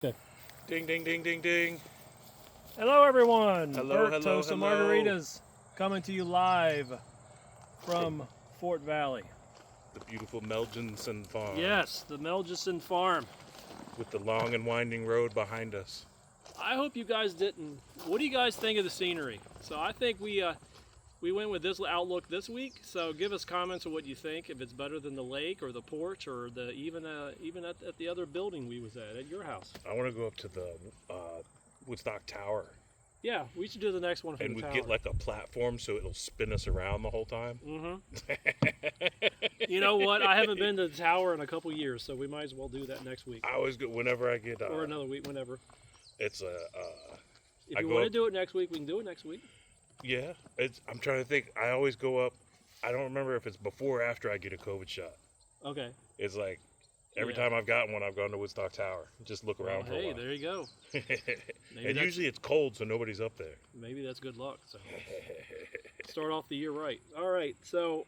Good. Ding, ding, ding, ding, ding. Hello, everyone. Hello, Bert, hello, Toast, and hello. Margaritas coming to you live from Fort Valley. The beautiful Melgenson Farm. Yes, the Melgison Farm. With the long and winding road behind us. I hope you guys didn't. What do you guys think of the scenery? So I think we went with this outlook this week. So give us comments on what you think. If it's better than the lake or the porch or the even at the other building we was at your house. I want to go up to the Woodstock Tower. Yeah, we should do the next one from And the we tower. get like a platform so it'll spin us around the whole time. Mm-hmm. You know what? I haven't been to the tower in a couple years, so we might as well do that next week. I always go whenever I get. Or another week, whenever. It's a. If I you go want to up- do it next week, we can do it next week. Yeah, I'm trying to think. I always go up. I don't remember if it's before or after I get a COVID shot. Okay. It's like every Yeah. time I've gotten one, I've gone to Woodstock Tower. Just look around for a Hey, while. there you go. And usually it's cold, so nobody's up there. Maybe that's good luck. So start off the year right. All right. So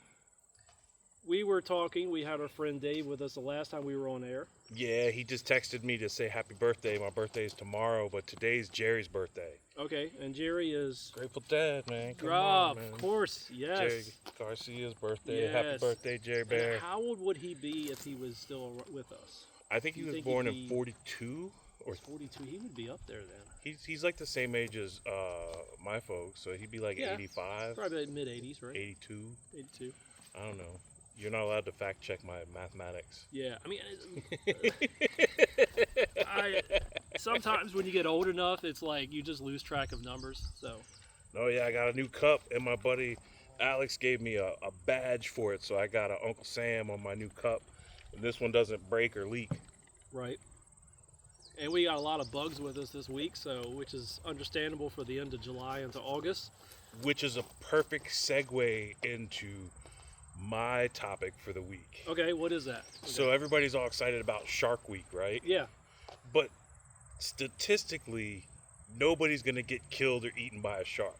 we were talking. We had our friend Dave with us the last time we were on air. Yeah, he just texted me to say happy birthday. My birthday is tomorrow, but today's Jerry's birthday. Okay. And Jerry is. Grateful Dad, man. Come Ah, on, man. of course. Yes. Jerry Garcia's birthday. Happy Yes. birthday, Jerry And Bear. how old would he be if he was still with us? I think he you was think born he'd in be- 42. Or 42. He would be up there then. he's like the same age as my folks, so he'd be like Yeah. 85, Probably mid 80s, right? 82. 82. I don't know. You're not allowed to fact check my mathematics. Yeah, I mean, sometimes when you get old enough, it's like you just lose track of numbers. So, Oh yeah, I got a new cup, and my buddy Alex gave me a badge for it, so I got an Uncle Sam on my new cup. And this one doesn't break or leak. right. And we got a lot of bugs with us this week, so which is understandable for the end of July into August. Which is a perfect segue into my topic for the week. Okay, what is that? Okay. So everybody's all excited about Shark Week, right? Yeah, But statistically, nobody's going to get killed or eaten by a shark.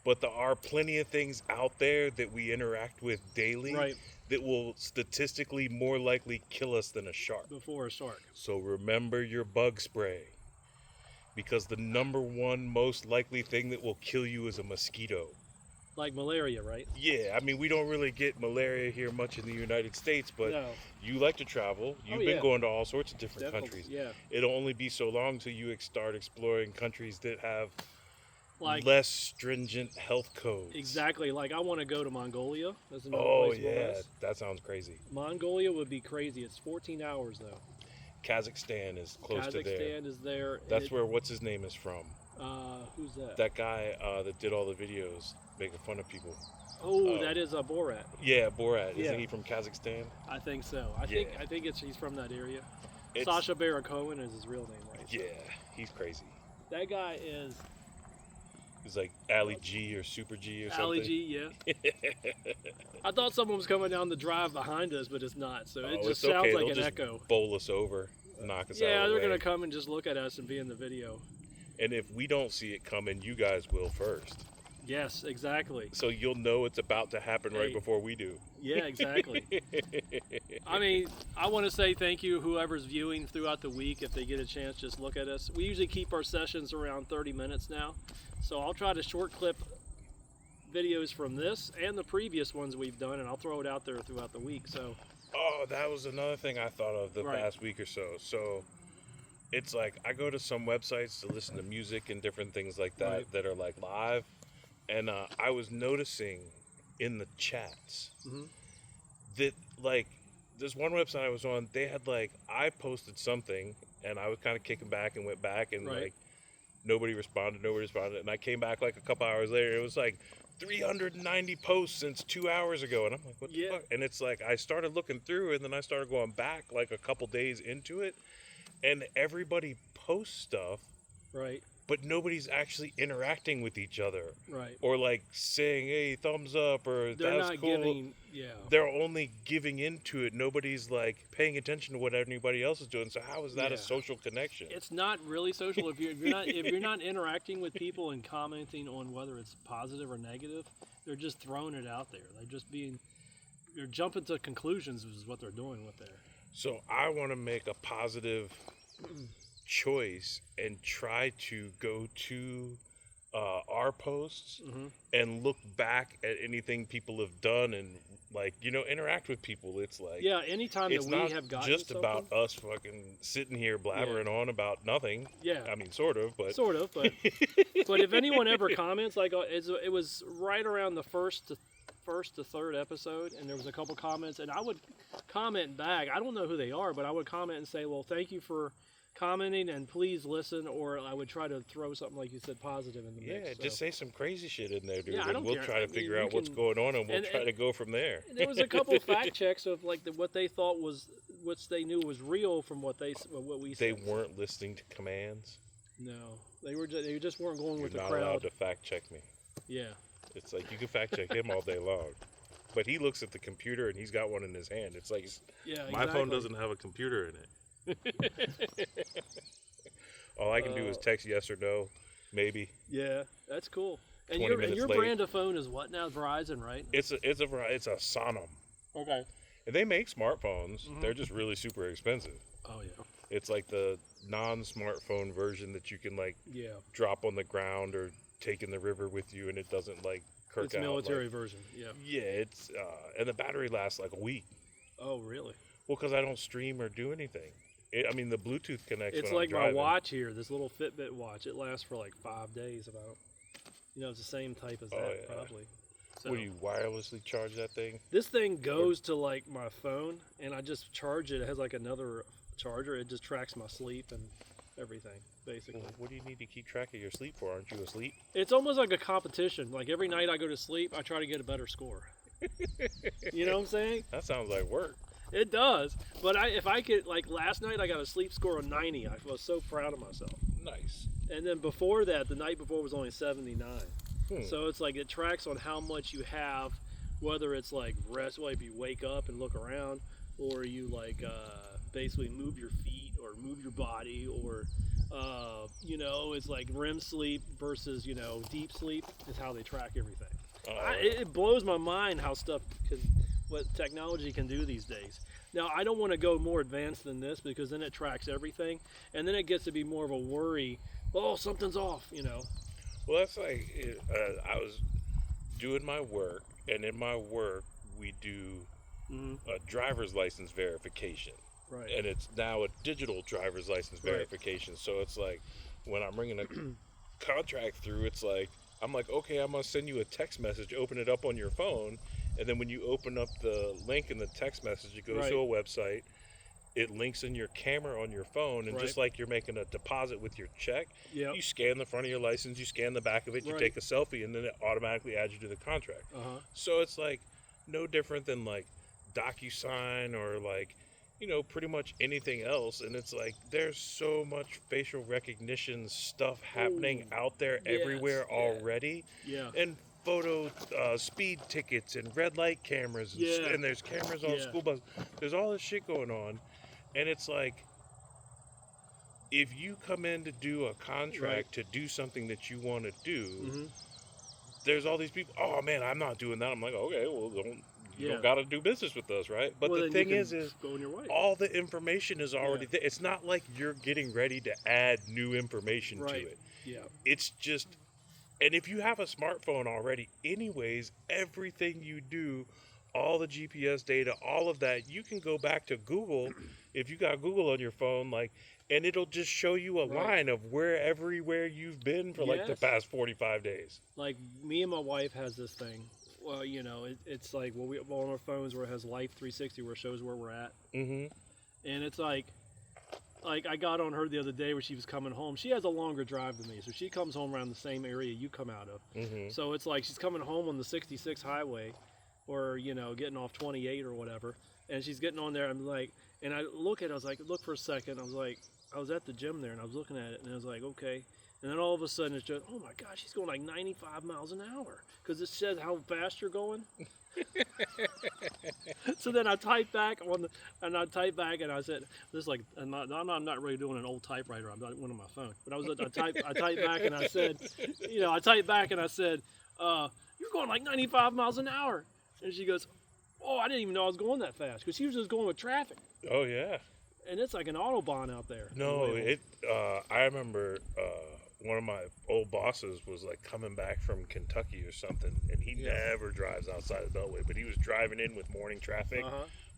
But there are plenty of things out there that we interact with daily right. that will statistically more likely kill us than a shark. Before a shark. So remember your bug spray. Because the number one most likely thing that will kill you is a mosquito. Like malaria, right? Yeah, I mean, we don't really get malaria here much in the United States, but No. you like to travel. You've Oh, been yeah. going to all sorts of different Definitely, countries. yeah. It'll only be so long till you start exploring countries that have Like less stringent health codes. exactly. Like I want to go to Mongolia. That's another Oh, place for yeah, us. that sounds crazy. Mongolia would be crazy. It's 14 hours though. Kazakhstan is close to there. Kazakhstan is there. That's where what's his name is from. Who's that? That guy that did all the videos making fun of people. Oh, that is Borat. Yeah, Borat. Yeah. Isn't he from Kazakhstan? I think so. I Yeah. think he's from that area. It's- Sacha Baron Cohen is his real name, right? Yeah, he's crazy. That guy is He's like Ali G or Super G or something. Ali G. Yeah. I thought someone was coming down the drive behind us, but it's not. So it Oh, just it's sounds okay. like They'll an just echo. bowl us over, knock us out Yeah, of the they're way. gonna come and just look at us and be in the video. And if we don't see it coming, you guys will first. Yes, exactly. So you'll know it's about to happen right Hey. before we do. Yeah, exactly. I mean, I want to say thank you whoever's viewing throughout the week. If they get a chance, just look at us. We usually keep our sessions around 30 minutes now. So I'll try to short clip videos from this and the previous ones we've done, and I'll throw it out there throughout the week. So, Oh, that was another thing I thought of the Right. past week or so. So it's like I go to some websites to listen to music and different things like that Right. that are like live. And I was noticing in the chats Mhm. that like this one website I was on, they had like I posted something and I was kind of kicking back and went back and Right. like nobody responded, and I came back like a couple hours later. It was like 390 posts since 2 hours ago, and I'm like, what the Yeah. fuck? And it's like I started looking through, and then I started going back like a couple days into it, and everybody posts stuff, right, but nobody's actually interacting with each other right. or like saying, "Hey, thumbs up," or They're "That's not cool." giving, yeah. They're only giving into it. Nobody's like paying attention to what anybody else is doing. So how is that Yeah. a social connection? It's not really social if you're not interacting with people and commenting on whether it's positive or negative. They're just throwing it out there. They're jumping to conclusions is what they're doing with there. So I want to make a positive choice and try to go to our posts Mm-hmm. and look back at anything people have done and like interact with people. It's like Yeah, anytime that it's we not have gotten just something, about us fucking sitting here blabbering on about nothing. yeah, I mean, sort of, but sort of, but if anyone ever comments, like it was right around the first to third episode, and there was a couple comments, and I would comment back. I don't know who they are, but I would comment and say, "Well, thank you for commenting, and please listen," or I would try to throw something like you said, positive in the mix. yeah, So. just say some crazy shit in there, dude, Yeah, I and don't we'll care. try I to mean, figure you out what's can- going on, and we'll and- try to go from there. There was a couple fact checks of like what they thought was what they knew was real from what we They said. weren't listening to commands. No, they just weren't going You're with the not crowd. allowed to fact check me. Yeah, It's like you can fact check him all day long, but he looks at the computer and he's got one in his hand. It's like yeah. my phone exactly. doesn't have a computer in it. All I can do is text yes or no, maybe. Yeah, that's cool. And 20 your minutes late. brand of phone is what now? Verizon, right? It's a Sonum, Okay. and they make smartphones. Mhm. They're just really super expensive. Oh yeah. It's like the non-smartphone version that you can like Yeah. drop on the ground or take in the river with you, and it doesn't like kirk It's out. military like- version. Yeah. Yeah, it's and the battery lasts like a week. Oh really? Well, because I don't stream or do anything. I mean, the Bluetooth connects. It's when like I'm my driving. watch here. This little Fitbit watch. It lasts for like 5 days about. It's the same type as that Oh, yeah. probably. So. Would you wirelessly charge that thing? This thing goes to like my phone, and I just charge it. It has like another charger. It just tracks my sleep and everything, basically. Well, what do you need to keep track of your sleep for? Aren't you asleep? It's almost like a competition. Like every night I go to sleep, I try to get a better score. You know what I'm saying? That sounds like work. It does. But if I could, like last night, I got a sleep score of 90. I was so proud of myself. Nice. And then before that, the night before was only 79. Hmm. So it's like it tracks on how much you have, whether it's like rest, like if you wake up and look around, or you like basically move your feet or move your body, or it's like REM sleep versus deep sleep is how they track everything. It blows my mind how what technology can do these days. Now I don't want to go more advanced than this because then it tracks everything, and then it gets to be more of a worry. Oh, something's off. Well, that's like I was doing my work, and in my work we do a driver's license verification, Right. and it's now a digital driver's license Right. verification. So it's like when I'm bringing a contract through, it's like I'm like, okay, I'm gonna send you a text message. Open it up on your phone, and then when you open up the link in the text message, it goes to a website. It links in your camera on your phone, and just like you're making a deposit with your check, Yep. you scan the front of your license, you scan the back of it, you take a selfie, and then it automatically adds you to the contract. Uh-huh. So it's like no different than like DocuSign or like pretty much anything else. And it's like there's so much facial recognition stuff happening out there everywhere already. Yeah. And photo speed tickets and red light cameras and there's cameras on school buses. There's all this shit going on, and it's like if you come in to do a contract to do something that you want to do, there's all these people. Oh man, I'm not doing that. I'm like, okay, well, you don't got to do business with us, right? But the thing is go on your way. all the information is already there. It's not like you're getting ready to add new information to it. Yeah. It's just, and if you have a smartphone already, anyways, everything you do, all the GPS data, all of that, you can go back to Google if you got Google on your phone, and it'll just show you a line of everywhere you've been for like the past 45 days. Like me and my wife has this thing. Well, it's like we on our phones where it has Life 360 where it shows where we're at. Mm-hmm. And it's like I got on her the other day where she was coming home. She has a longer drive than me, so she comes home around the same area you come out of. Mm-hmm. So it's like she's coming home on the 66 highway, or getting off 28 or whatever, and she's getting on there. I'm like, and I look at it. I was like, look for a second. I was like, I was at the gym there, and I was looking at it, and I was like, okay. And then all of a sudden, it's just, oh my gosh, she's going like 95 miles an hour because it says how fast you're going. So then I typed back and I said, "This like I'm not really doing an old typewriter. I'm not one on my phone." But I typed back and I said, "You're going like 95 miles an hour." And she goes, "Oh, I didn't even know I was going that fast," because she was just going with traffic. Oh yeah. And it's like an Autobahn out there. No, I remember one of my old bosses was like coming back from Kentucky or something, and he never drives outside of Beltway, but he was driving in with morning traffic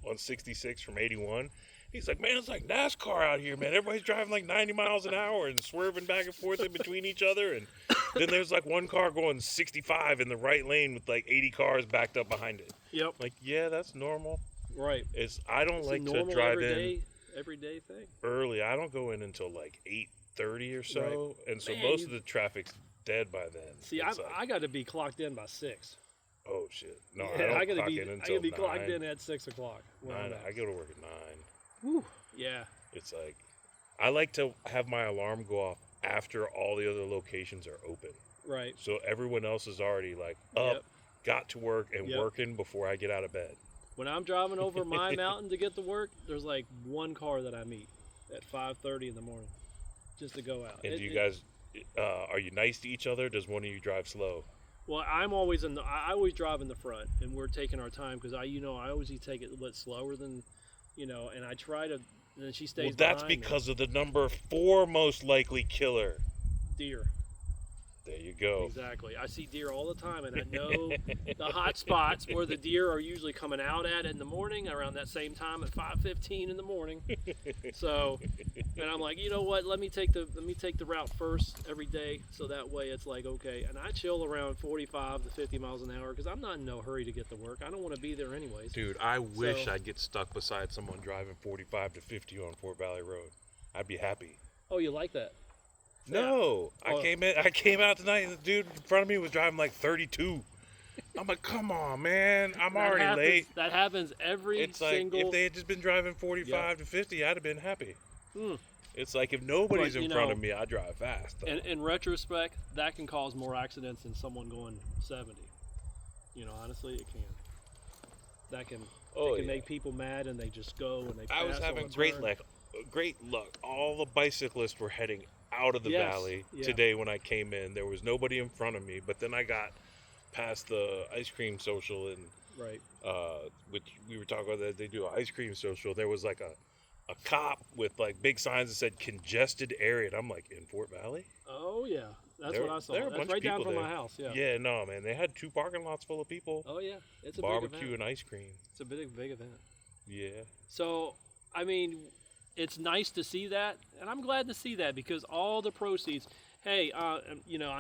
on 66 from 81. He's like, man, it's like NASCAR out here, man. Everybody's driving like 90 miles an hour and swerving back and forth in between each other. And then there's like one car going 65 in the right lane with like 80 cars backed up behind it. Yep. Like, yeah, that's normal. Right. I don't like to drive everyday thing. Early. I don't go in until like 8:30 or so. Right. And so most of the traffic's dead by then. See, I got to be clocked in by 6. Oh, shit. No, I don't clock in until 9. I got to be clocked in at 6 o'clock. 9, I go to work at 9. Whew. Yeah. It's like, I like to have my alarm go off after all the other locations are open. Right. So everyone else is already like up, got to work, and working before I get out of bed. When I'm driving over my mountain to get to work, there's like one car that I meet at 5:30 in the morning just to go out. And do you guys, are you nice to each other? Does one of you drive slow? Well, I always drive in the front, and we're taking our time because I always take it a little slower than, and I try to, and then she stays behind that's because of the number 4 most likely killer. Deer. There you go. Exactly. I see deer all the time, and I know the hot spots where the deer are usually coming out at in the morning around that same time at 5:15 in the morning. So, and I'm like, you know what? Let me take the route first every day, so that way it's like okay. And I chill around 45 to 50 miles an hour because I'm not in no hurry to get to work. I don't want to be there anyways. Dude, I wish I'd get stuck beside someone driving 45 to 50 on Fort Valley Road. I'd be happy. Oh, you like that? No, I came out tonight and the dude in front of me was driving like 32. I'm like, come on, man, I'm already late. That happens every single. Like if they had just been driving 45 to 50, I'd have been happy. It's like if nobody's in front of me, I drive fast. In retrospect, that can cause more accidents than someone going 70. Honestly, it can. That can make people mad, and they just go and they. I was having great luck. All the bicyclists were heading out of the valley today when I came in. There was nobody in front of me, but then I got past the ice cream social and which we were talking about that they do an ice cream social. There was like a cop with like big signs that said congested area, and I'm like, in Fort Valley? Oh yeah, that's what I saw. That's right down from my house. Yeah, no man, they had 2 parking lots full of people. Oh yeah, it's a barbecue big event. And ice cream. It's a big event. Yeah. So I mean, it's nice to see that, and I'm glad to see that because all the proceeds. Hey, I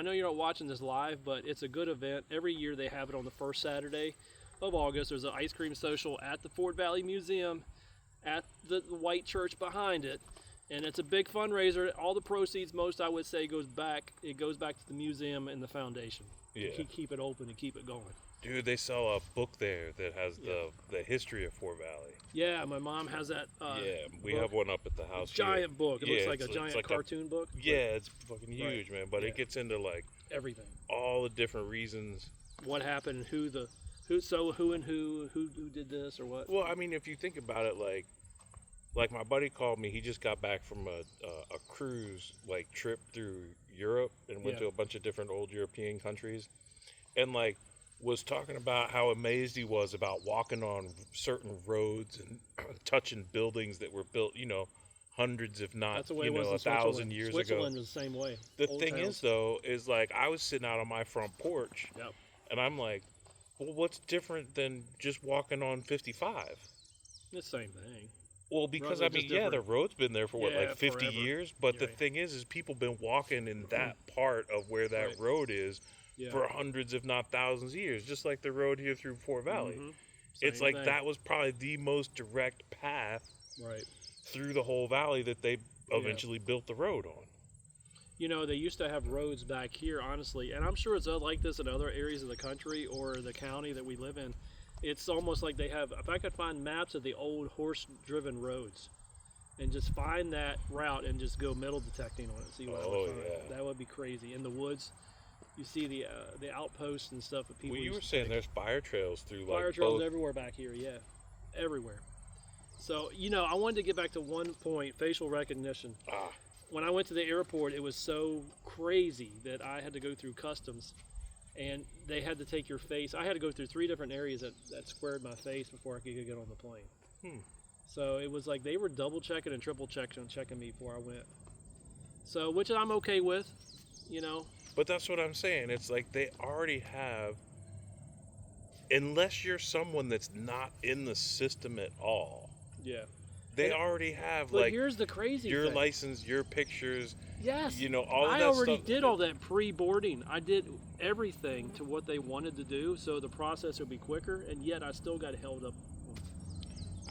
know you're not watching this live, but it's a good event. Every year they have it on the first Saturday of August. There's an ice cream social at the Fort Valley Museum, at the white church behind it, and it's a big fundraiser. All the proceeds, most I would say, goes back to the museum and the foundation. Yeah. Keep it open and keep it going. Dude, they sell a book there that has the history of Fort Valley. Yeah, my mom has that. We have one up at the house. Giant book. It looks like a giant cartoon book. Yeah, it's fucking huge, man. But it gets into like everything, all the different reasons, what happened, who did this or what. Well, I mean, if you think about it, like my buddy called me. He just got back from a cruise trip through Europe and went to a bunch of different old European countries, and was talking about how amazed he was about walking on certain roads and touching buildings that were built, hundreds, if not, 1,000 years ago. Switzerland was the same way. The thing is, though, is I was sitting out on my front porch, and I'm like, well, what's different than just walking on 55? The same thing. Well, because the road's been there for 50 forever. Years, but the thing is people been walking in that part of where that road is for hundreds, if not thousands of years, just like the road here through Fort Valley. It's like that was probably the most direct path through the whole valley that they eventually built the road on. They used to have roads back here, honestly, and I'm sure it's like this in other areas of the country or the county that we live in. It's almost like they have, if I could find maps of the old horse-driven roads and just find that route and just go metal detecting on it, see what I would find. That would be crazy. In the woods, you see the outposts and stuff that people. Well, you were saying there's fire trails through trails everywhere back here, everywhere. So I wanted to get back to one point: facial recognition. When I went to the airport, it was so crazy that I had to go through customs, and they had to take your face. I had to go through 3 different areas that squared my face before I could get on the plane. So it was like they were double checking and triple checking me before I went. So, which I'm okay with, you know. But that's what I'm saying. It's like they already have, unless you're someone that's not in the system at all. Yeah. They already have, but like, here's the crazy your thing. license, your pictures. Yes. You know, all of that I already stuff. did all that pre-boarding. I did everything to what they wanted to do, so the process would be quicker, and yet I still got held up.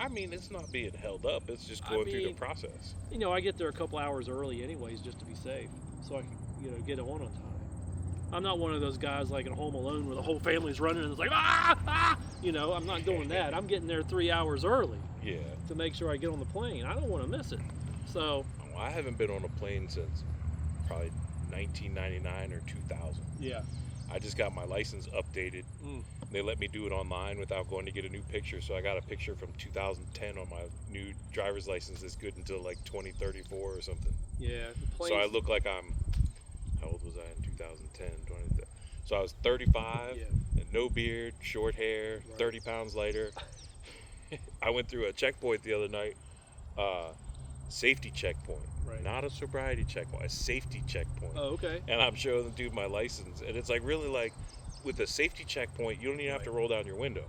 I mean, it's not being held up. It's just going through the process. You know, I get there a couple hours early anyways just to be safe, so I can, get on time. I'm not one of those guys like in Home Alone where the whole family's running and it's like, ah! I'm not doing that. I'm getting there 3 hours early. Yeah. To make sure I get on the plane. I don't want to miss it. So. I haven't been on a plane since probably 1999 or 2000. Yeah. I just got my license updated. They let me do it online without going to get a new picture. So I got a picture from 2010 on my new driver's license that's good until like 2034 or something. Yeah. So I look like I'm, how old was I in 2010? So I was 35, and no beard, short hair, 30 pounds lighter. I went through a checkpoint the other night, safety checkpoint, not a sobriety checkpoint, a safety checkpoint. Oh, okay. And I'm showing the dude my license, and it's like really like with a safety checkpoint, you don't even have to roll down your window.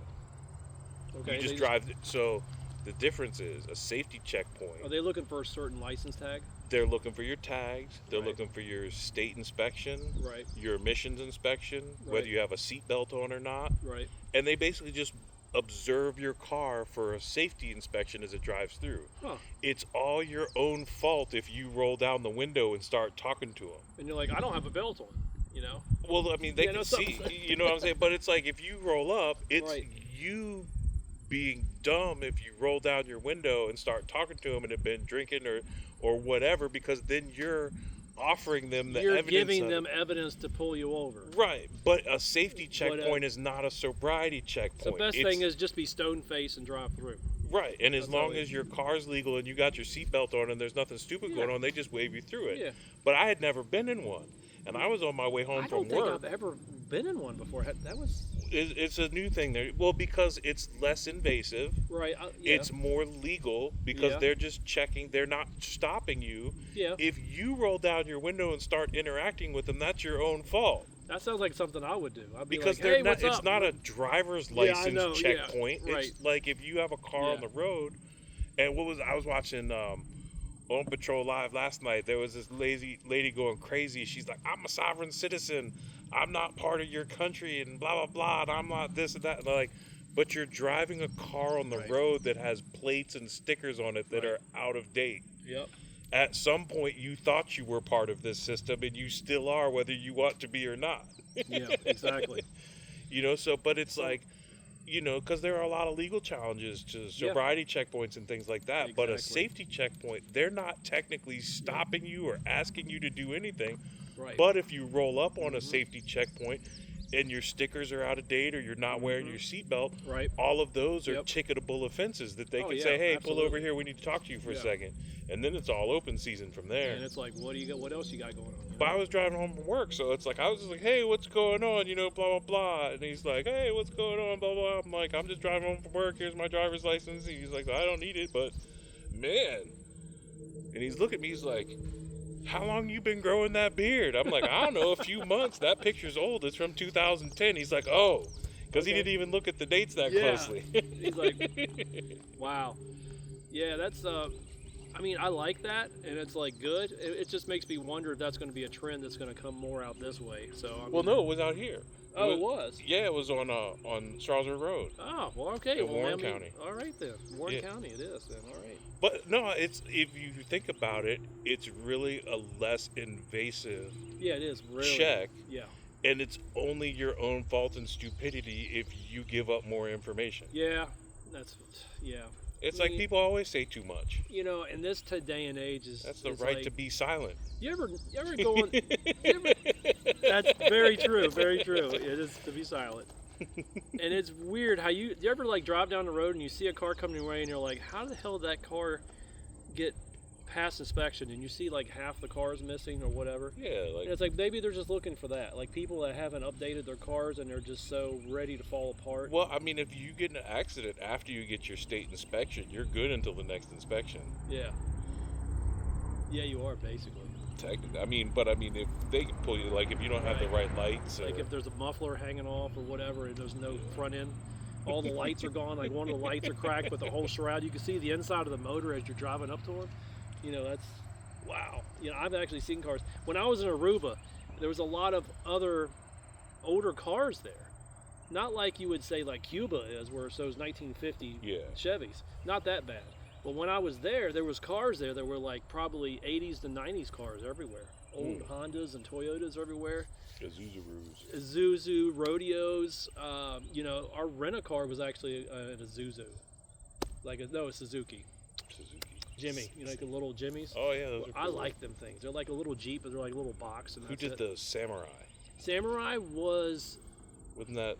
Okay. You just drive. So the difference is a safety checkpoint. Are they looking for a certain license tag? They're looking for your tags. They're looking for your state inspection, your emissions inspection, whether you have a seatbelt on or not. Right. And they basically just observe your car for a safety inspection as it drives through. Huh. It's all your own fault if you roll down the window and start talking to them. And you're like, I don't have a belt on, Well, I mean, they can see, you know what I'm saying? But it's like if you roll up, it's you being dumb if you roll down your window and start talking to them and have been drinking or whatever, because then you're offering them the evidence. You're giving them evidence to pull you over. Right, but a safety checkpoint is not a sobriety checkpoint. The best thing is just be stone-faced and drive through. Right, and as long as your car's legal and you got your seatbelt on and there's nothing stupid going on, they just wave you through it. Yeah. But I had never been in one, and I was on my way home from work. I don't think I've ever been in one before. That was... It's a new thing there. Well, because it's less invasive. Right. It's more legal because they're just checking. They're not stopping you. Yeah. If you roll down your window and start interacting with them, that's your own fault. That sounds like something I would do. I'd be because like, hey, what's it's up? not a driver's license checkpoint. Yeah. Right. It's like if you have a car on the road, and I was watching on Patrol Live last night. There was this lazy lady going crazy. She's like, I'm a sovereign citizen. I'm not part of your country and blah, blah, blah. And I'm not this and that. And like, but you're driving a car on the road that has plates and stickers on it that are out of date. Yep. At some point, you thought you were part of this system, and you still are, whether you want to be or not. Yeah, exactly. But it's like, because there are a lot of legal challenges to sobriety checkpoints and things like that. Exactly. But a safety checkpoint, they're not technically stopping you or asking you to do anything. Right. But if you roll up on a safety checkpoint and your stickers are out of date or you're not wearing your seatbelt, all of those are ticketable offenses that they can say, hey, pull over here, we need to talk to you for a second. And then it's all open season from there. And it's like, what do you got? What else you got going on? But I was driving home from work, so it's like I was just like, hey, what's going on? Blah, blah, blah. And he's like, hey, what's going on? Blah, blah. I'm like, I'm just driving home from work. Here's my driver's license. He's like, I don't need it, but man. And he's looking at me, he's like, how long you been growing that beard? I'm like, I don't know, a few months. That picture's old. It's from 2010. He's like, oh, because he didn't even look at the dates that closely. He's like, wow. Yeah, that's, I mean, I like that, and it's like good. It just makes me wonder if that's going to be a trend that's going to come more out this way. So, well, no, it was out here. It was? Yeah, it was on Strasburg Road. Oh, well, okay. In Warren County. All right, then. Warren County it is, then. All right. But, no, it's if you think about it, it's really a less invasive it is really check. Yeah. And it's only your own fault and stupidity if you give up more information. Yeah, It's like people always say too much. In this day and age that's the right to be silent. You ever go on? That's very true. Very true. It is to be silent. And it's weird how you ever like drive down the road and you see a car coming your way and you're like, how the hell did that car get pass inspection and you see like half the cars missing or whatever. Yeah, like and it's like maybe they're just looking for that. Like people that haven't updated their cars and they're just so ready to fall apart. well, I mean, if you get in an accident after you get your state inspection, you're good until the next inspection. Yeah. Yeah, you are basically. Technically, I mean, if they can pull you, like if you don't have the right lights, like if there's a muffler hanging off or whatever, and there's no front end, all the lights are gone. Like one of the lights are cracked, but the whole shroud, you can see the inside of the motor as you're driving up to them. You know, that's wow. You know, I've actually seen cars. When I was in Aruba, there was a lot of other older cars there. Not like you would say like Cuba is, where it's those 1950 Chevys. Not that bad. But when I was there was cars there that were like probably 80s to 90s cars everywhere. Old Hondas and Toyotas everywhere. Isuzu, rodeos. You know, our rent-a-car was actually an Isuzu. A Suzuki. Jimmy, you know, like the little Jimmys. Oh yeah, those are cool. I like them things. They're like a little Jeep, but they're like a little box. And who did the Samurai? Samurai was. Wasn't that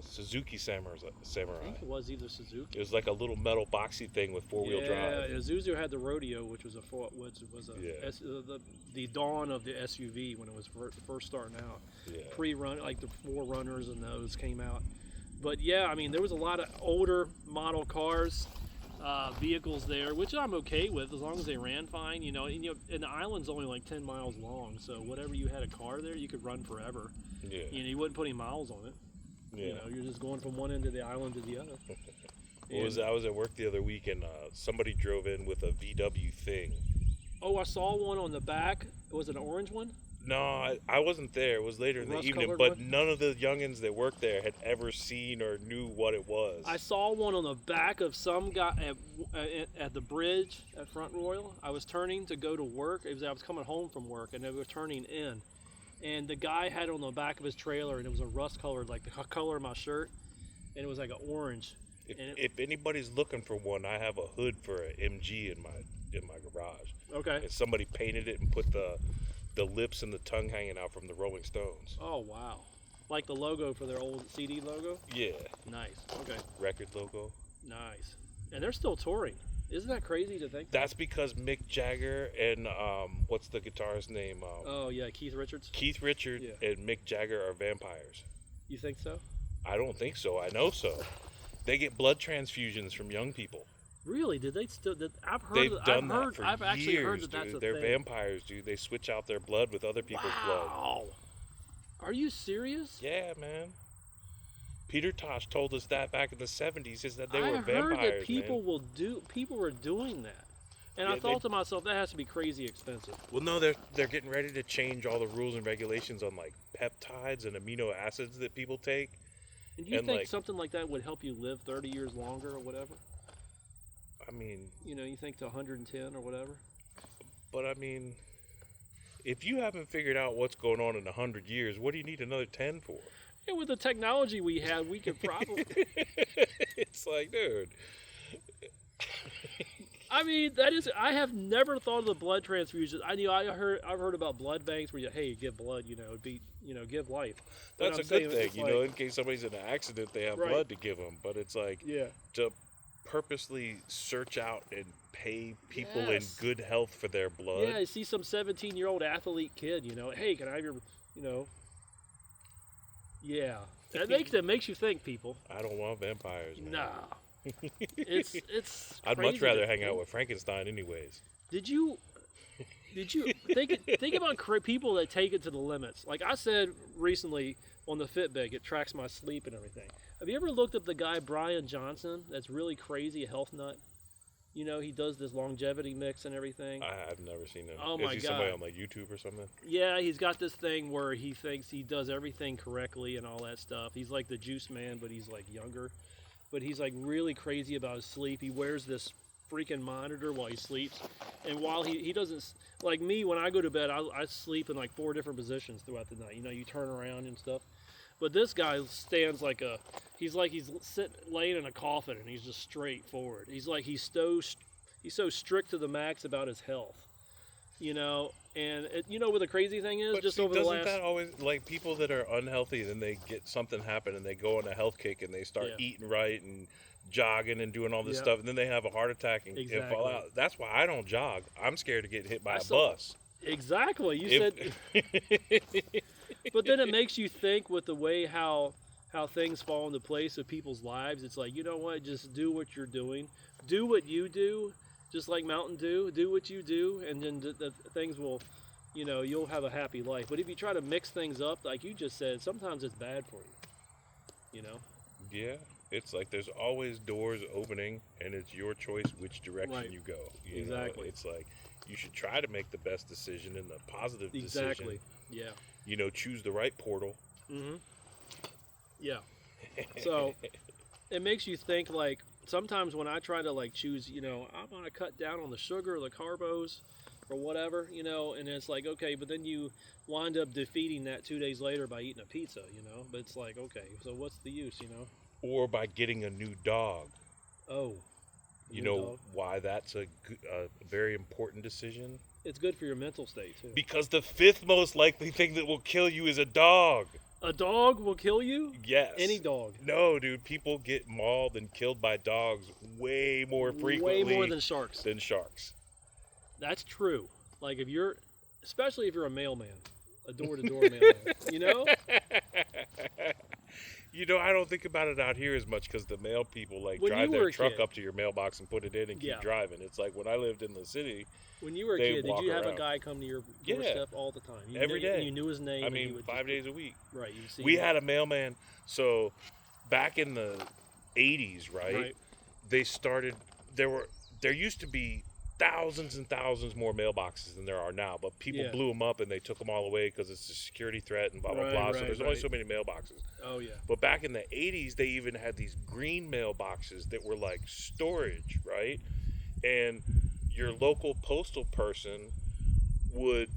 Suzuki Samurai? I think it was either Suzuki. It was like a little metal boxy thing with four-wheel drive. Yeah, Isuzu had the rodeo, which was the dawn of the SUV when it was first starting out. Yeah. Pre-run, like the 4Runners and those came out. But yeah, I mean, there was a lot of older model cars, vehicles there, which I'm okay with as long as they ran fine. You know, and the island's only like 10 miles long, so whatever you had a car there, you could run forever. Yeah. You know, you wouldn't put any miles on it. Yeah. You know, you're just going from one end of the island to the other. I was at work the other week and somebody drove in with a VW thing. Oh, I saw one on the back. Was it an orange one? No, I wasn't there. It was later in the evening, but none of the youngins that worked there had ever seen or knew what it was. I saw one on the back of some guy at the bridge at Front Royal. I was turning to go to work. I was coming home from work, and they were turning in. And the guy had it on the back of his trailer, and it was a rust colored, like the color of my shirt, and it was like an orange. If anybody's looking for one, I have a hood for an MG in my garage. Okay. And somebody painted it and put the lips and the tongue hanging out from the Rolling Stones. Oh wow! Like the logo for their old CD logo. Yeah. Nice. Okay. Record logo. Nice. And they're still touring. Isn't that crazy to think? That's because Mick Jagger and what's the guitarist's name? Oh yeah, Keith Richards. Keith Richards and Mick Jagger are vampires. You think so? I don't think so. I know so. They get blood transfusions from young people. Really? Did they still? I've heard. I've actually heard that that's a They're thing. vampires, dude. They switch out their blood with other people's blood. Wow. Are you serious? Yeah, man. Peter Tosh told us that back in the 70s, is that they were vampires. I heard that people were doing that. And I thought to myself, that has to be crazy expensive. Well, no, they're getting ready to change all the rules and regulations on like peptides and amino acids that people take. And do you think something like that would help you live 30 years longer or whatever? I mean... You know, you think to 110 or whatever? But I mean, if you haven't figured out what's going on in 100 years, what do you need another 10 for? Yeah, with the technology we have, we could probably... It's like, dude... I mean, I have never thought of the blood transfusion. I've heard about blood banks where you give blood, give life. That's a good thing, in case somebody's in an accident, they have blood to give them. But it's like to purposely search out and pay people in good health for their blood. Yeah, I see some 17-year-old athlete kid, hey, can I have your, yeah, that makes you think, people. I don't want vampires, man. Nah. It's I'd much rather hang out with Frankenstein anyways. Did you think about people that take it to the limits? Like I said recently on the Fitbit, it tracks my sleep and everything. Have you ever looked up the guy Brian Johnson? That's really crazy, a health nut. He does this longevity mix and everything. I've never seen him. Oh my God. Is he somebody on like YouTube or something? Yeah, he's got this thing where he thinks he does everything correctly and all that stuff. He's like the juice man, but he's like younger. But he's like really crazy about his sleep. He wears this freaking monitor while he sleeps. And while he doesn't, like me, when I go to bed, I sleep in like 4 different positions throughout the night. You turn around and stuff. But this guy stands like he's laying in a coffin and he's just straight forward. He's so strict to the max about his health. you know. And you know what the crazy thing is? But Just see, over the doesn't last, that always, like, people that are unhealthy, then they get something happen and they go on a health kick and they start yeah, eating right and jogging and doing all this yeah, stuff, and then they have a heart attack and fall exactly. out. That's why I don't jog. I'm scared of getting hit by I a saw bus. exactly. You If said, but then it makes you think with the way how things fall into place of people's lives. It's like, you know what? Just do what you're doing. Do what you do, just like Mountain Dew. Do what you do, and then the things will, you know, you'll have a happy life. But if you try to mix things up, like you just said, sometimes it's bad for you. You know. yeah, it's like there's always doors opening, and it's your choice which direction Right. you go. You know, Exactly. it's like you should try to make the best decision and the positive Exactly. decision. Yeah. You know, choose the right portal. Mhm. Yeah. So it makes you think like sometimes when I try to like choose, you know, I'm gonna cut down on the sugar or the carbos or whatever, you know, and it's like okay, but then you wind up defeating that 2 days later by eating a pizza, you know. But it's like okay, so what's the use, you know? Or by getting a new dog. Oh, You new know dog. why that's a very important decision? It's good for your mental state too. Because the fifth most likely thing that will kill you is a dog. A dog will kill you. Any Yes. dog. No, dude, people get mauled and killed by dogs way more Way more frequently than sharks. than sharks. That's true. Like if you're, especially if you're a mailman, a door-to-door mailman, you know. You know, I don't think about it out here as much because the mail people like When drive you their were a truck kid, up to your mailbox and put it in and keep yeah. driving. It's like when I lived in the city, When you were a they kid, did walk you have a around. guy come to your Yeah, doorstep all the time? You every knew, day. And you knew his name. I and he mean, would 5 days a week. right. You see. We had a mailman. So back in the 80s, right? Right. They started. There used to be thousands and thousands more mailboxes than there are now, but people Yeah. blew them up and they took them all away because it's a security threat and blah blah Right, blah. So right, there's only right. so many mailboxes. Oh yeah. But back in the 80s, they even had these green mailboxes that were like storage, right? And your local postal person would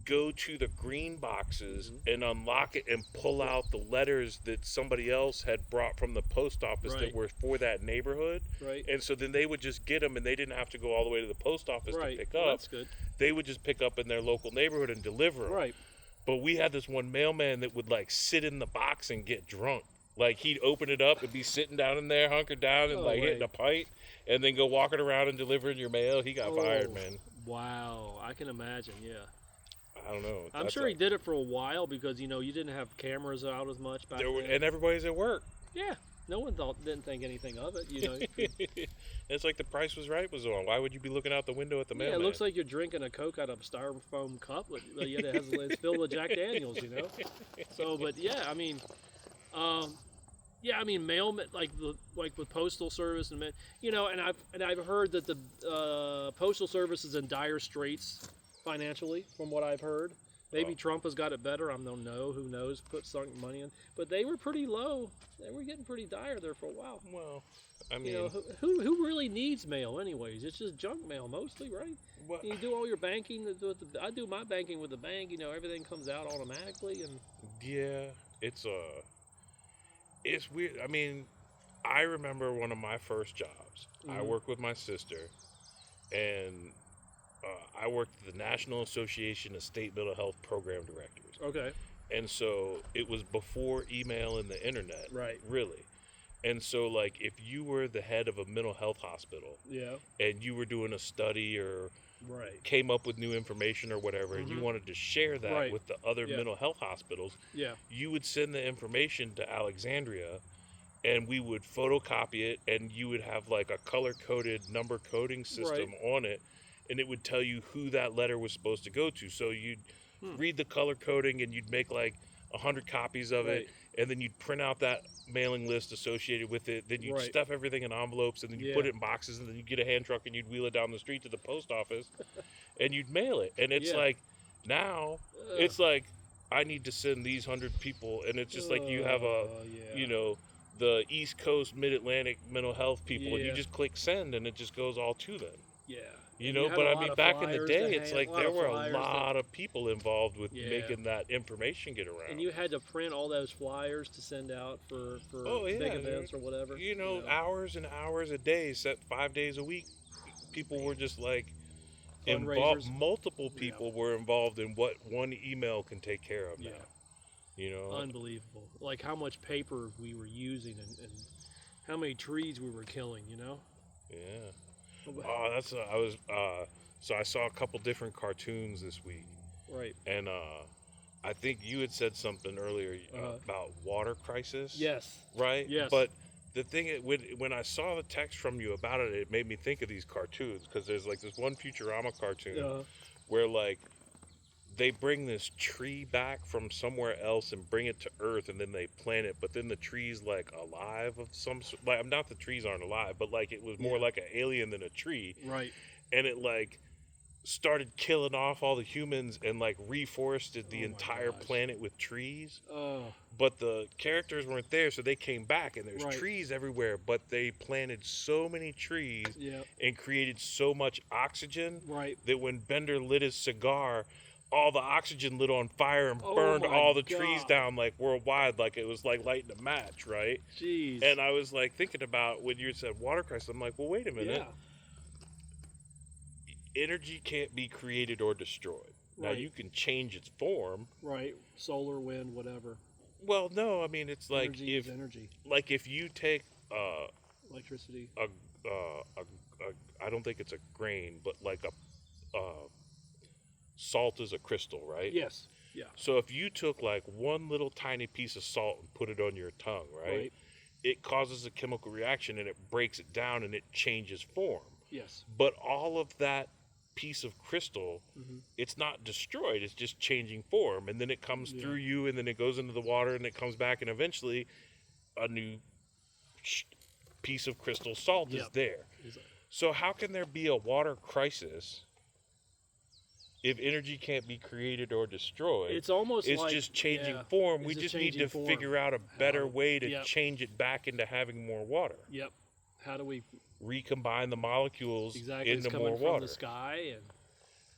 go to the green boxes and unlock it and pull out the letters that somebody else had brought from the post office Right. that were for that neighborhood. Right. And so then they would just get them and they didn't have to go all the way to the post office Right. to pick Well, up. that's good. They would just pick up in their local neighborhood and deliver them. Right. But we had this one mailman that would like sit in the box and get drunk. Like he'd open it up and be sitting down in there, hunkered down, and No like way. hitting a pint, and then go walking around and delivering your mail. He got fired, man. Wow. I can imagine. Yeah. I don't know. I'm That's sure he did it for a while because you know you didn't have cameras out as much back there were, then. and everybody's at work. Yeah. No one didn't think anything of it. You know. It's like The Price was Right was on. Why would you be looking out the window at the Yeah, mailman? it looks like you're drinking a Coke out of a styrofoam cup, but yet it's filled with Jack Daniels, you know. So, but yeah, I mean, mail like with postal service and you know, and I've heard that the postal service is in dire straits financially, from what I've heard. Maybe Trump has got it better. I don't know. Who knows? Put sunk money in, but they were pretty low. They were getting pretty dire there for a while. Well, I mean, You know, who really needs mail anyways? It's just junk mail mostly, right? what, You do all your banking. I do my banking with the bank. You know, everything comes out automatically, and yeah, it's weird. I mean, I remember one of my first jobs. I Mhm. worked with my sister, and I worked at the National Association of State Mental Health Program Directors. okay, And so it was before email and the internet, right, really. And so, like, if you were the head of a mental health hospital yeah, and you were doing a study or right, came up with new information or whatever, and you Mhm. wanted to share that Right. with the other Yeah. mental health hospitals, yeah, you would send the information to Alexandria and we would photocopy it, and you would have like a color coded number coding system on it, and it would tell you who that letter was supposed to go to. So you'd read the color coding and you'd make like 100 copies of it, Right. and then you'd print out that mailing list associated with it. Then you'd Right. stuff everything in envelopes, and then you'd put it in boxes, and then you'd get a hand truck and you'd wheel it down the street to the post office and you'd mail it. And it's Yeah. like now it's like I need to send these 100 people, and it's just like you have yeah. you know, the East Coast, Mid-Atlantic mental health people, and you Yeah. just click send, and it just goes all to them. Yeah. You And know, had but a I lot mean, of back in the flyers day, to it's hand- like lot there of were a flyers lot of people involved with Yeah. making that information get around. and you had to print all those flyers to send out for Oh, yeah, big dude. events or whatever. You know, hours and hours a day, set 5 days a week, people were just like fundraisers. Multiple people were involved in what one email can take care of now. You know, unbelievable. Like how much paper we were using and how many trees we were killing. You know. Yeah. Oh, that's I was. So I saw a couple different cartoons this week. Right. And I think you had said something earlier about water crisis. Yes. Right. Yes. But the thing when I saw the text from you about it, it made me think of these cartoons because there's like this one Futurama cartoon where like they bring this tree back from somewhere else and bring it to Earth, and then they plant it, but then the tree's like alive of some sort. Like, not the trees aren't alive, but like it was more like an alien than a tree. Right. And it like started killing off all the humans and like reforested the entire planet with trees. Oh. But the characters weren't there, so they came back, and there's trees everywhere, but they planted so many trees and created so much oxygen that when Bender lit his cigar, all the oxygen lit on fire and burned all the trees down like worldwide, like it was like lighting a match, right? Jeez. And I was like thinking about when you said water crisis, I'm like, well, wait a minute. Energy can't be created or destroyed. Now you can change its form. Right. Solar, wind, whatever. Well, no, I mean it's like energy is energy. Like if you take electricity. I don't think it's a grain, but like a salt is a crystal, right? Yes. Yeah. So if you took like one little tiny piece of salt and put it on your tongue, right? It causes a chemical reaction and it breaks it down and it changes form. Yes. But all of that piece of crystal, it's not destroyed, it's just changing form, and then it comes through you, and then it goes into the water, and it comes back, and eventually a new piece of crystal salt is there. Exactly. So how can there be a water crisis if energy can't be created or destroyed? It's almost like just changing form. We just need to figure out a better way to change it back into having more water. Yep. How do we recombine the molecules into it's more water from the sky?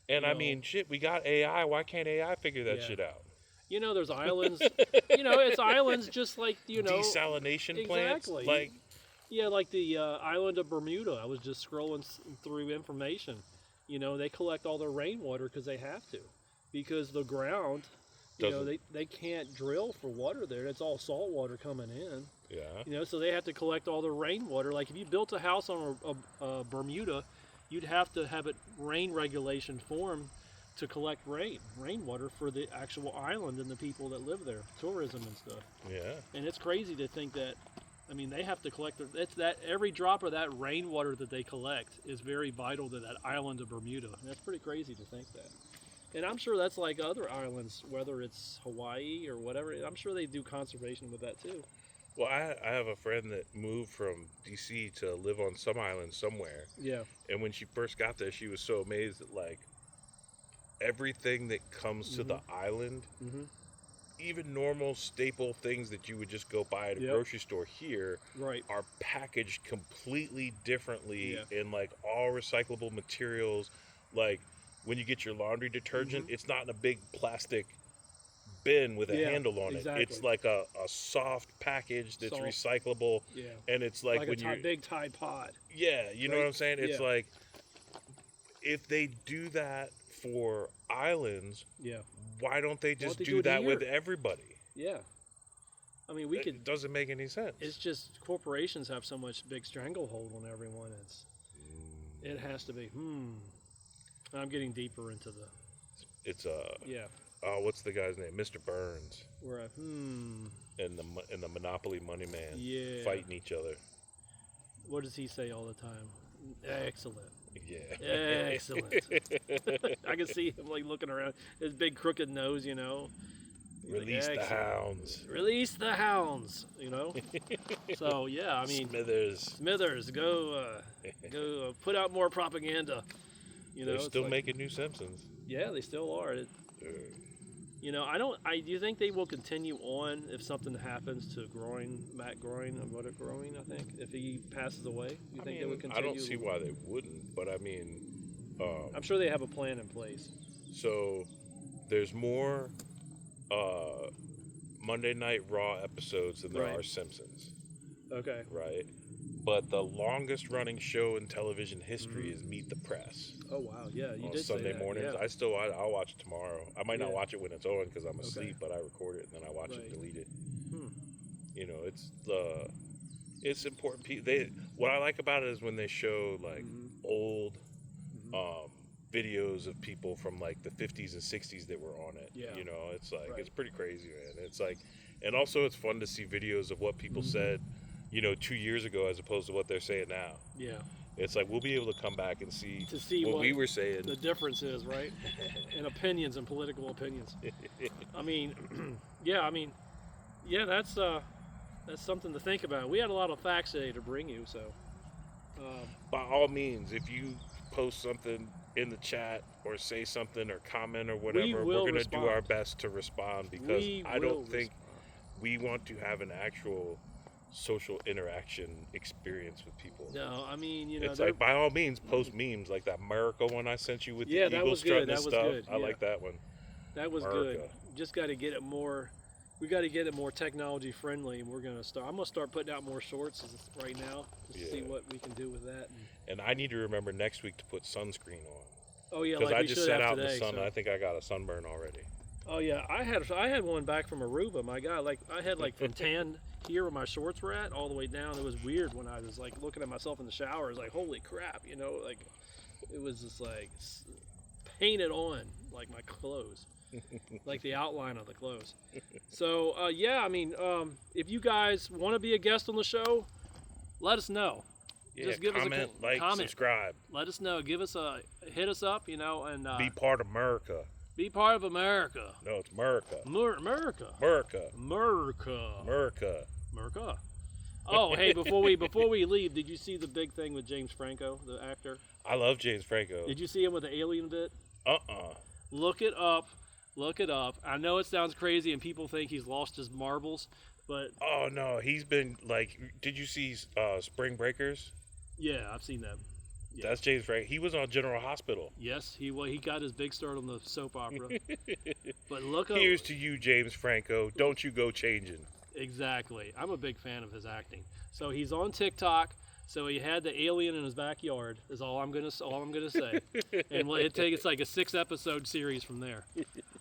And I mean, shit, we got AI. Why can't AI figure that shit out? You know, there's islands. It's islands just like, desalination plants. Like, like the island of Bermuda. I was just scrolling through information. They collect all their rainwater because they have to, because the ground, they can't drill for water there. It's all salt water coming in. Yeah. So they have to collect all the rainwater. Like if you built a house on a Bermuda, you'd have to have it rain regulation form to collect rainwater for the actual island and the people that live there, tourism and stuff. Yeah. And it's crazy to think that, they have to collect every drop of that rainwater that they collect is very vital to that island of Bermuda. And that's pretty crazy to think that. And I'm sure that's like other islands, whether it's Hawaii or whatever. I'm sure they do conservation with that too. Well, I have a friend that moved from D.C. to live on some island somewhere. Yeah. And when she first got there, she was so amazed that, like, everything that comes to the island, even normal staple things that you would just go buy at a grocery store here, are packaged completely differently in, like, all recyclable materials. Like, when you get your laundry detergent, it's not in a big plastic bin with a handle on it. It's like a soft package that's recyclable, and it's like when you big Tide Pod. Yeah, you know what I'm saying? It's like if they do that for islands, why don't they just do that with everybody? Yeah, It doesn't make any sense. It's just corporations have so much big stranglehold on everyone. It has to be. I'm getting deeper into the. It's what's the guy's name? Mr. Burns. We're at And the Monopoly Money Man. Yeah. Fighting each other. What does he say all the time? Excellent. Yeah. Excellent. I can see him like looking around, his big crooked nose, Release the hounds. Release the hounds, So Smithers, go put out more propaganda. They're still making new Simpsons. Yeah, they still are. Do you think they will continue on if something happens to Matt Groening, I think, if he passes away? You think they would continue? I don't see why they wouldn't, but I'm sure they have a plan in place. So there's more Monday Night Raw episodes than there are Simpsons. Okay. Right? But the longest running show in television history is Meet the Press. Oh wow, yeah, you On did Sunday say that. mornings. Yeah. I'll watch it tomorrow. I might not Yeah. watch it when it's on because I'm asleep, but I record it and then I watch it and delete it. You know, it's important. What I like about it is when they show like old videos of people from like the 50s and 60s that were on it. Yeah. You know, it's like it's pretty crazy, man. It's like, and also it's fun to see videos of what people said, 2 years ago as opposed to what they're saying now. Yeah. It's like we'll be able to come back and see what we were saying. The difference is, right? In opinions and political opinions. I mean, that's something to think about. We had a lot of facts today to bring you, so. By all means, if you post something in the chat or say something or comment or whatever, we're going to do our best to respond because I don't think we want to have an actual social interaction experience with people. No, I mean, it's like by all means post memes like that America one I sent you with the that eagle was strutting good. and That was stuff. good. I like that one. That was America. good. Just got to get it more. We got to get it more technology friendly, and we're gonna start. I'm gonna start putting out more shorts right now to see what we can do with that. And I need to remember next week to put sunscreen on. Oh yeah, because like I just sat out in the sun. So. And I think I got a sunburn already. Oh yeah, I had one back from Aruba. My God, I had from tan here where my shorts were at all the way down. It was weird when I was looking at myself in the shower. It was like, holy crap, it was just painted on like my clothes, like the outline of the clothes. So if you guys want to be a guest on the show, let us know. Yeah, just give comment, us a comment, subscribe. Let us know. Hit us up, and be part of America. Be part of America. No, it's America. America. America. America. America. America. Oh, hey, before we leave, did you see the big thing with James Franco, the actor? I love James Franco. Did you see him with the alien bit? Uh-uh. Look it up. Look it up. I know it sounds crazy and people think he's lost his marbles, but... Oh, no, he's been, did you see Spring Breakers? Yeah, I've seen that. Yeah. That's James Franco. He was on General Hospital. Yes, he got his big start on the soap opera. But look up... Here's to you, James Franco. Don't you go changing. Exactly. I'm a big fan of his acting. So he's on TikTok. So he had the alien in his backyard. Is all I'm gonna say. And it's like a 6-episode series from there.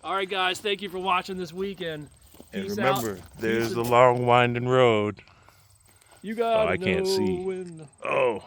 All right, guys. Thank you for watching this weekend. Peace and remember, out. there's a long winding road. You got. I can't see. Oh.